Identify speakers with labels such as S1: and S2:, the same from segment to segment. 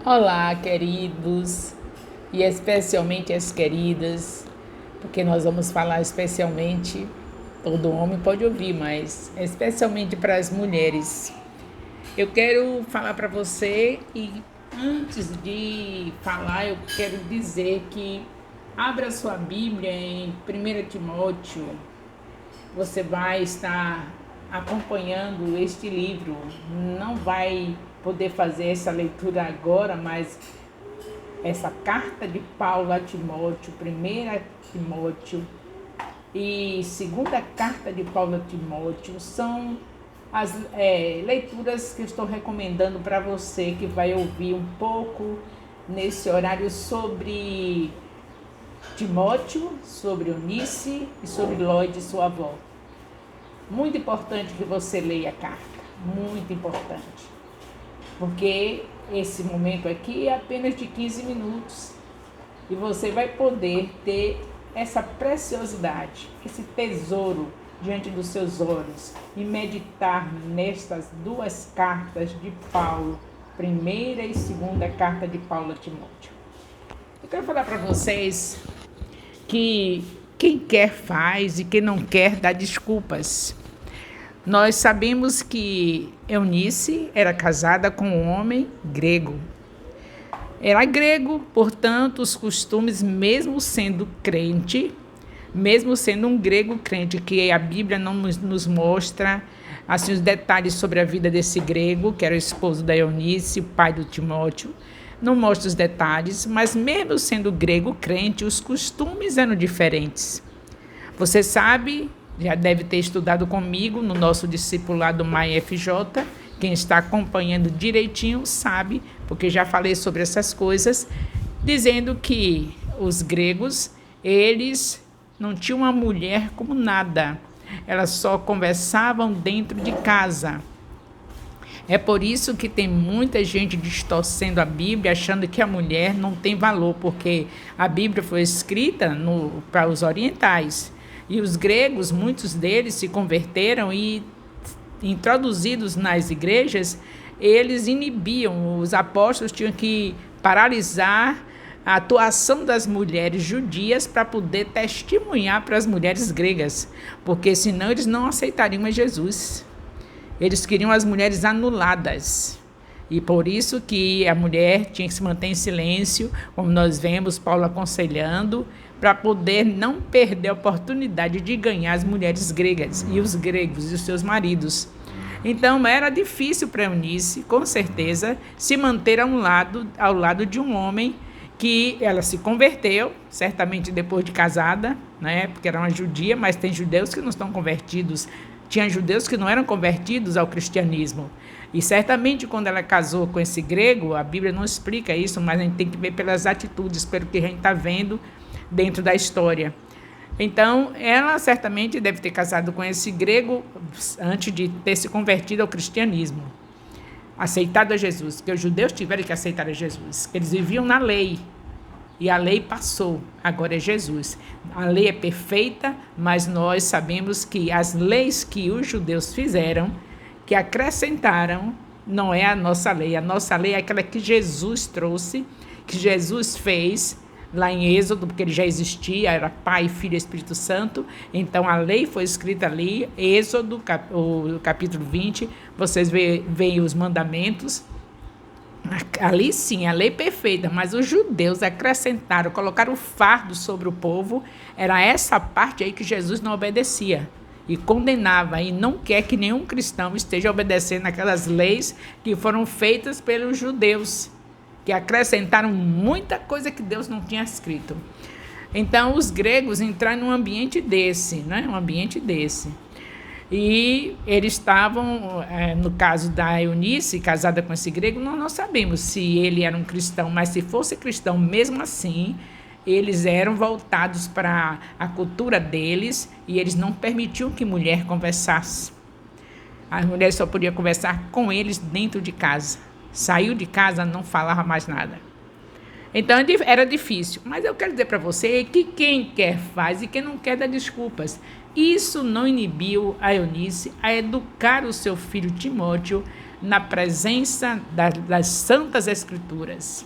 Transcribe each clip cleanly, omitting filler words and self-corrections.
S1: Olá, queridos, e especialmente as queridas, porque nós vamos falar especialmente, todo homem pode ouvir, mas especialmente para as mulheres. Eu quero falar para você e antes de falar, eu quero dizer que abra sua Bíblia em 1 Timóteo. Você vai estar acompanhando este livro. Não vai poder fazer essa leitura agora, mas essa carta de Paulo a Timóteo, 1 Timóteo e segunda carta de Paulo a Timóteo são as leituras que eu estou recomendando para você que vai ouvir um pouco nesse horário sobre Timóteo, sobre Eunice e sobre Lloyd, sua avó. Muito importante que você leia a carta, muito importante, porque esse momento aqui é apenas de 15 minutos e você vai poder ter essa preciosidade, esse tesouro diante dos seus olhos e meditar nestas duas cartas de Paulo, primeira e segunda carta de Paulo a Timóteo. Eu quero falar para vocês que quem quer faz e quem não quer dá desculpas. Nós sabemos que Eunice era casada com um homem grego. Era grego, portanto, os costumes, mesmo sendo crente, mesmo sendo um grego crente, que a Bíblia não nos mostra assim, os detalhes sobre a vida desse grego, que era o esposo da Eunice, o pai do Timóteo, não mostra os detalhes, mas mesmo sendo grego crente, os costumes eram diferentes. Você sabe, já deve ter estudado comigo no nosso discipulado MyFJ, quem está acompanhando direitinho sabe, porque já falei sobre essas coisas, dizendo que os gregos, eles não tinham uma mulher como nada, elas só conversavam dentro de casa. É por isso que tem muita gente distorcendo a Bíblia, achando que a mulher não tem valor, porque a Bíblia foi escrita para os orientais. E os gregos, muitos deles se converteram e, introduzidos nas igrejas, eles inibiam, os apóstolos tinham que paralisar a atuação das mulheres judias para poder testemunhar para as mulheres gregas, porque senão eles não aceitariam a Jesus. Eles queriam as mulheres anuladas. E por isso que a mulher tinha que se manter em silêncio, como nós vemos Paulo aconselhando, para poder não perder a oportunidade de ganhar as mulheres gregas e os gregos e os seus maridos. Então era difícil para Eunice, com certeza, se manter ao lado de um homem que ela se converteu, certamente depois de casada, né, porque era uma judia, mas tem judeus que não estão convertidos. Tinha judeus que não eram convertidos ao cristianismo. E certamente quando ela casou com esse grego, a Bíblia não explica isso, mas a gente tem que ver pelas atitudes, pelo que a gente está vendo dentro da história. Então, ela certamente deve ter casado com esse grego antes de ter se convertido ao cristianismo, aceitado a Jesus, porque os judeus tiveram que aceitar a Jesus. Eles viviam na lei, e a lei passou, agora é Jesus. A lei é perfeita, mas nós sabemos que as leis que os judeus fizeram, que acrescentaram, não é a nossa lei. A nossa lei é aquela que Jesus trouxe, que Jesus fez lá em Êxodo, porque ele já existia, era Pai, Filho e Espírito Santo. Então a lei foi escrita ali, Êxodo, o capítulo 20, vocês veem os mandamentos. Ali sim, a lei perfeita, mas os judeus acrescentaram, colocaram o fardo sobre o povo, era essa parte aí que Jesus não obedecia e condenava, e não quer que nenhum cristão esteja obedecendo aquelas leis que foram feitas pelos judeus, que acrescentaram muita coisa que Deus não tinha escrito. Então os gregos entraram num ambiente desse, né? Um ambiente desse. E eles estavam, no caso da Eunice, casada com esse grego, nós não sabemos se ele era um cristão, mas se fosse cristão mesmo assim, eles eram voltados para a cultura deles e eles não permitiam que mulher conversasse. As mulheres só podiam conversar com eles dentro de casa. Saiu de casa, não falava mais nada. Então era difícil, mas eu quero dizer para você que quem quer faz e quem não quer dá desculpas. Isso não inibiu a Eunice a educar o seu filho Timóteo na presença das Santas Escrituras.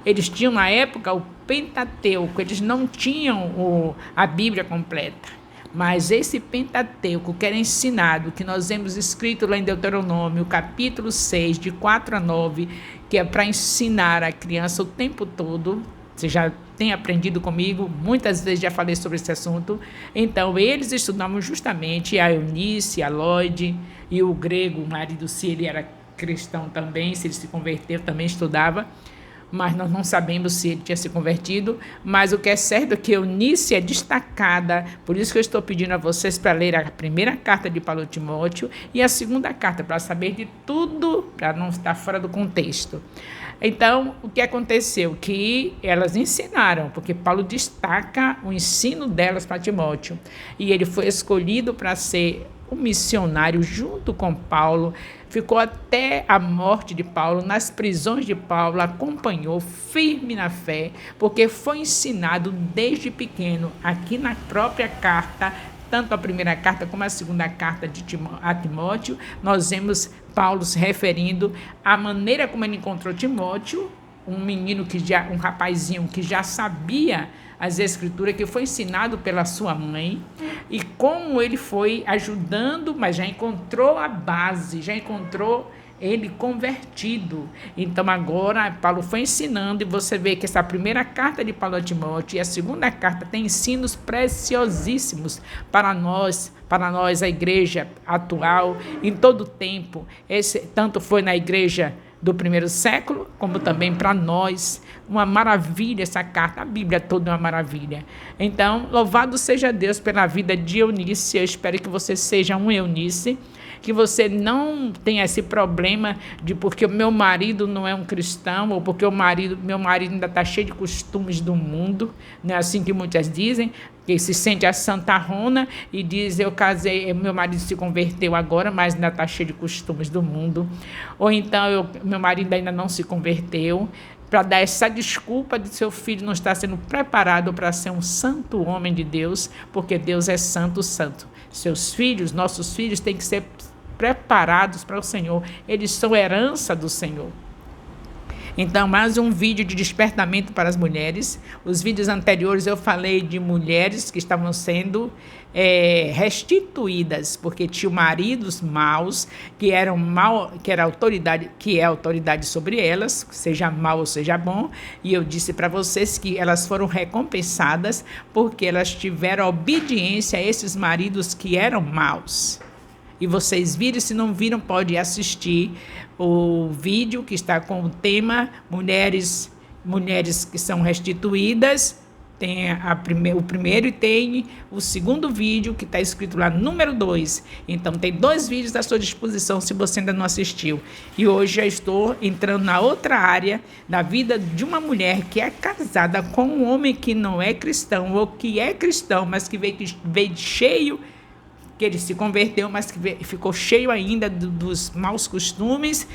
S1: Eles tinham na época o Pentateuco, eles não tinham a Bíblia completa. Mas esse Pentateuco que era ensinado, que nós vemos escrito lá em Deuteronômio, capítulo 6, de 4 a 9, que é para ensinar a criança o tempo todo. Você já tem aprendido comigo, muitas vezes já falei sobre esse assunto. Então, eles estudavam justamente a Eunice, a Lloyd e o grego, o marido, se ele era cristão também, se ele se converteu, também estudava. Mas nós não sabemos se ele tinha se convertido, mas o que é certo é que Eunice é destacada, por isso que eu estou pedindo a vocês para ler a primeira carta de Paulo a Timóteo e a segunda carta, para saber de tudo, para não estar fora do contexto. Então, o que aconteceu? Que elas ensinaram, porque Paulo destaca o ensino delas para Timóteo, e ele foi escolhido para ser um missionário junto com Paulo, ficou até a morte de Paulo, nas prisões de Paulo, acompanhou firme na fé, porque foi ensinado desde pequeno, aqui na própria carta, tanto a primeira carta como a segunda carta a Timóteo, nós vemos Paulo se referindo à maneira como ele encontrou Timóteo, um rapazinho que já sabia as Escrituras, que foi ensinado pela sua mãe, e como ele foi ajudando, mas já encontrou a base, já encontrou ele convertido. Então agora Paulo foi ensinando, e você vê que essa primeira carta de Paulo a Timóteo e a segunda carta tem ensinos preciosíssimos para nós, a igreja atual, em todo o tempo. Tanto foi na igreja do primeiro século, como também para nós. Uma maravilha essa carta, a Bíblia toda é uma maravilha. Então, louvado seja Deus pela vida de Eunice. Eu espero que você seja um Eunice, que você não tenha esse problema de porque o meu marido não é um cristão, ou porque meu marido ainda está cheio de costumes do mundo, não é assim que muitas dizem, que se sente a santarrona e diz, eu casei, meu marido se converteu agora, mas ainda está cheio de costumes do mundo. Ou então, meu marido ainda não se converteu, para dar essa desculpa de seu filho não estar sendo preparado para ser um santo homem de Deus, porque Deus é santo, santo. Seus filhos, nossos filhos, têm que ser preparados para o Senhor. Eles são herança do Senhor. Então, mais um vídeo de despertamento para as mulheres. Os vídeos anteriores eu falei de mulheres que estavam sendo restituídas, porque tinham maridos maus, que era autoridade sobre elas, seja mal ou seja bom, e eu disse para vocês que elas foram recompensadas porque elas tiveram obediência a esses maridos que eram maus. E vocês viram, se não viram, pode assistir o vídeo que está com o tema mulheres que são restituídas. Tem o primeiro e tem o segundo vídeo que está escrito lá, número 2. Então tem 2 vídeos à sua disposição se você ainda não assistiu. E hoje já estou entrando na outra área da vida de uma mulher que é casada com um homem que não é cristão, ou que é cristão, mas que veio cheio, que ele se converteu, mas que ficou cheio ainda dos maus costumes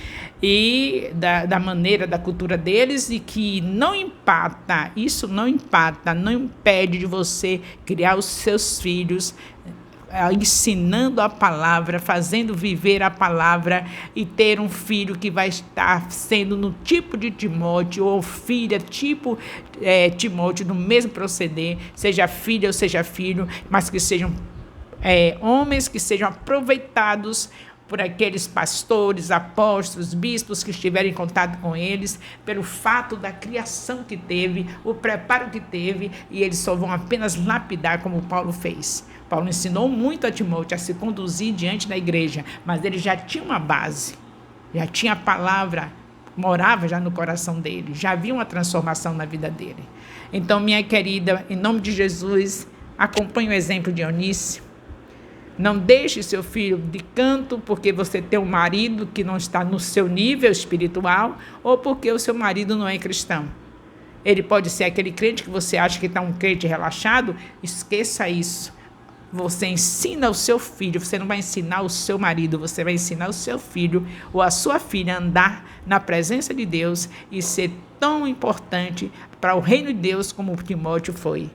S1: e da maneira, da cultura deles, e que não impede de você criar os seus filhos ensinando a palavra, fazendo viver a palavra, e ter um filho que vai estar sendo no tipo de Timóteo, ou filha tipo Timóteo, no mesmo proceder, seja filha ou seja filho, mas que sejam homens que sejam aproveitados por aqueles pastores, apóstolos, bispos que estiverem em contato com eles, pelo fato da criação que teve, o preparo que teve, e eles só vão apenas lapidar como Paulo fez. Paulo ensinou muito a Timóteo a se conduzir diante da igreja, mas ele já tinha uma base, já tinha a palavra, morava já no coração dele, já havia uma transformação na vida dele. Então, minha querida, em nome de Jesus, acompanhe o exemplo de Eunice. Não deixe seu filho de canto porque você tem um marido que não está no seu nível espiritual, ou porque o seu marido não é cristão. Ele pode ser aquele crente que você acha que está um crente relaxado. Esqueça isso. Você ensina o seu filho, você não vai ensinar o seu marido, você vai ensinar o seu filho ou a sua filha a andar na presença de Deus e ser tão importante para o reino de Deus como Timóteo foi.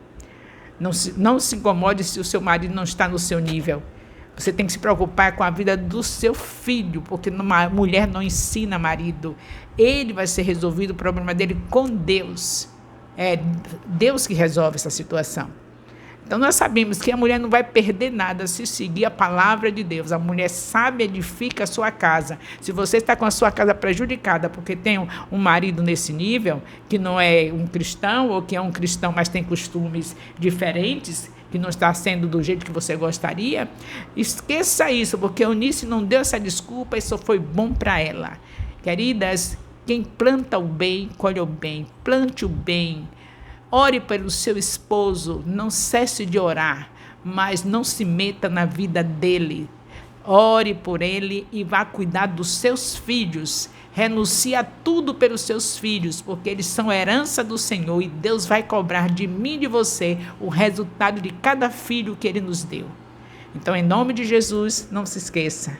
S1: Não se incomode se o seu marido não está no seu nível. Você tem que se preocupar com a vida do seu filho, porque uma mulher não ensina marido. Ele vai ser resolvido o problema dele com Deus. É Deus que resolve essa situação. Então nós sabemos que a mulher não vai perder nada se seguir a palavra de Deus. A mulher sábia edifica a sua casa. Se você está com a sua casa prejudicada porque tem um marido nesse nível, que não é um cristão, ou que é um cristão, mas tem costumes diferentes, que não está sendo do jeito que você gostaria, esqueça isso, porque a Eunice não deu essa desculpa, isso foi bom para ela. Queridas, quem planta o bem, colhe o bem. Plante o bem. Ore pelo seu esposo, não cesse de orar, mas não se meta na vida dele. Ore por ele e vá cuidar dos seus filhos. Renuncie a tudo pelos seus filhos, porque eles são herança do Senhor e Deus vai cobrar de mim e de você o resultado de cada filho que Ele nos deu. Então, em nome de Jesus, não se esqueça.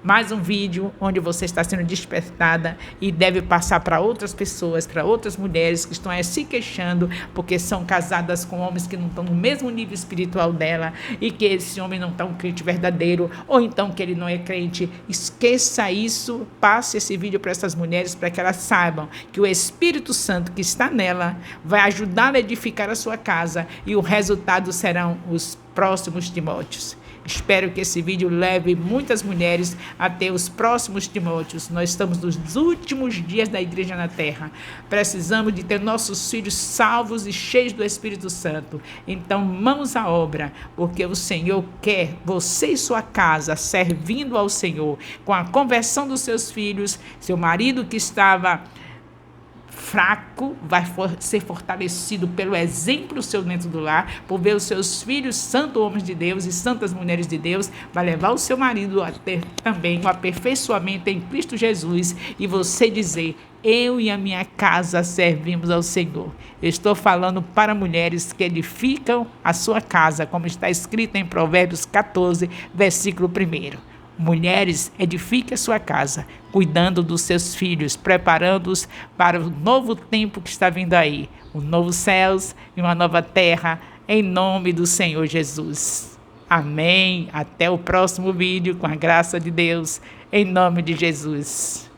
S1: Mais um vídeo onde você está sendo despertada e deve passar para outras pessoas, para outras mulheres que estão aí se queixando porque são casadas com homens que não estão no mesmo nível espiritual dela e que esse homem não está um crente verdadeiro ou então que ele não é crente. Esqueça isso, passe esse vídeo para essas mulheres para que elas saibam que o Espírito Santo que está nela vai ajudar a edificar a sua casa e o resultado serão os próximos Timóteos. Espero que esse vídeo leve muitas mulheres a ter os próximos Timóteos. Nós estamos nos últimos dias da igreja na terra. Precisamos de ter nossos filhos salvos e cheios do Espírito Santo. Então, mãos à obra, porque o Senhor quer você e sua casa servindo ao Senhor, com a conversão dos seus filhos, seu marido que estava fraco, vai ser fortalecido pelo exemplo seu dentro do lar, por ver os seus filhos, santos homens de Deus e santas mulheres de Deus, vai levar o seu marido a ter também um aperfeiçoamento em Cristo Jesus e você dizer, eu e a minha casa servimos ao Senhor. Eu estou falando para mulheres que edificam a sua casa, como está escrito em Provérbios 14, versículo 1. Mulheres, edifique a sua casa, cuidando dos seus filhos, preparando-os para o novo tempo que está vindo aí, os novos céus e uma nova terra, em nome do Senhor Jesus. Amém. Até o próximo vídeo, com a graça de Deus, em nome de Jesus.